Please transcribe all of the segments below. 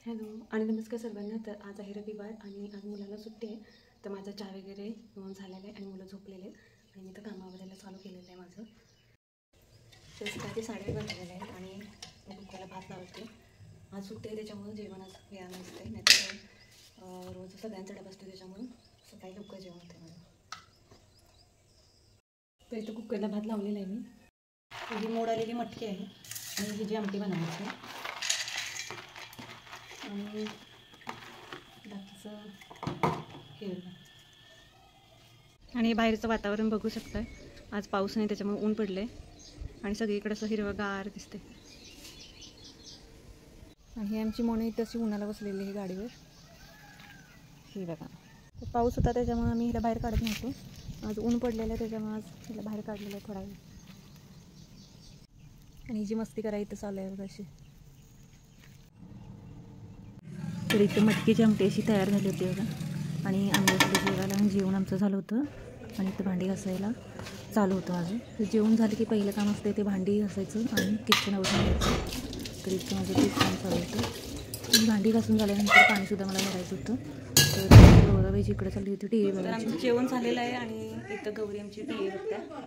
Hello आणि नमस्कार सर्वांना. तर आज आहे रविवार आणि आज मुलाला सुट्टी आहे. तर माझा चहा वगैरे झालेला आहे आणि मुलं झोपलेले आहेत आणि मी तर कामावरायला चालू केलेलं आहे माझं. तर सकाळचे 8:30 वाजलेले आहेत आणि मी कुकरला भात लावते. आज सुट्टी आहे त्याच्यामुळं जेवण आज वेळानं असते, नाहीतर रोज सगळ्यांचा डबा असतो त्याच्यामुळं सकाळी लवकर जेवण होते माझं. तर इथं कुकरला भात लावलेला आहे मी. ही मोड आलेली मटकी आहे आणि ही जी आमटी बनवायची आणि बाकीचं हे. आणि बाहेरचं वातावरण बघू शकताय. आज पाऊस नाही त्याच्यामुळे ऊन पडले आणि सगळीकडे असं हिरवंगार दिसते. आणि ही आमची मोनी तशी उन्हाला बसलेली आहे गाडीवर. ही बघा, पाऊस होता त्याच्यामुळे आम्ही हिला बाहेर काढत नव्हतो. आज ऊन पडलेलं आहे त्याच्यामुळे आज हिला बाहेर काढलेलं आहे थोडा वेळ. आणि ही जी मस्ती करायची इथं चालू आहे बघा अशी. तर इथं मटकीची आमटी अशी तयार झाली होती बघा. आणि आम्ही जेवायला जेवण आमचं झालं होतं आणि इथं भांडी घासायला चालू होतं माझं. तर जेवण झालं की पहिलं काम असतं ते भांडी घासायचं आणि किचन आवरून घ्यायचं. तर इथं माझं तेच काम चालू होतं. आणि भांडी घासून झाल्यानंतर पाणीसुद्धा मला भरायचं होतं. तर गौराबाईची इकडे चालली होती टी व्ही बघायची. आमचं जेवण झालेलं आहे आणि इथं गौरी आमची टी व्ही बघते.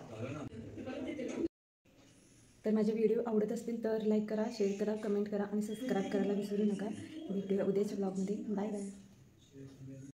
तर माझे व्हिडिओ आवडत असतील तर लाईक करा, शेअर करा, कमेंट करा आणि सबस्क्राईब करायला विसरू नका. भेटूया उद्याच्या ब्लॉगमध्ये. Bye bye.